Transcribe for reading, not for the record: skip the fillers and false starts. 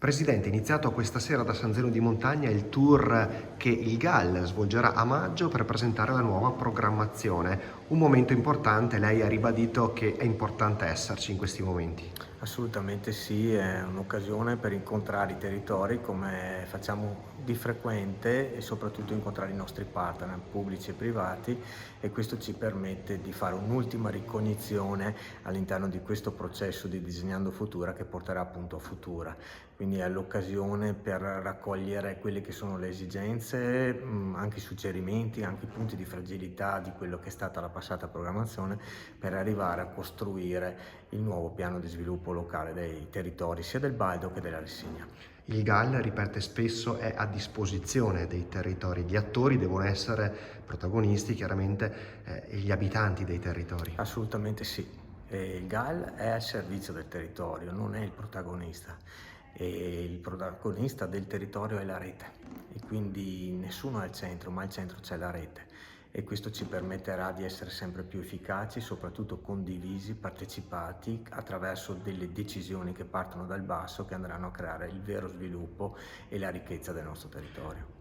Presidente, iniziato questa sera da San Zeno di Montagna il tour che il GAL svolgerà a maggio per presentare la nuova programmazione. Un momento importante, lei ha ribadito che è importante esserci in questi momenti. Assolutamente sì, è un'occasione per incontrare i territori come facciamo di frequente e soprattutto incontrare i nostri partner pubblici e privati, e questo ci permette di fare un'ultima ricognizione all'interno di questo processo di Disegnando Futura che porterà appunto a Futura. Quindi è l'occasione per raccogliere quelle che sono le esigenze, anche i suggerimenti, anche i punti di fragilità di quello che è stata la passata programmazione, per arrivare a costruire il nuovo piano di sviluppo locale dei territori sia del Baldo che della Lessinia. Il GAL, ripete spesso, è a disposizione dei territori. Gli attori devono essere protagonisti, chiaramente, gli abitanti dei territori. Assolutamente sì. Il GAL è al servizio del territorio, non è il protagonista. E il protagonista del territorio è la rete, e quindi nessuno è al centro, ma al centro c'è la rete, e questo ci permetterà di essere sempre più efficaci, soprattutto condivisi, partecipati attraverso delle decisioni che partono dal basso, che andranno a creare il vero sviluppo e la ricchezza del nostro territorio.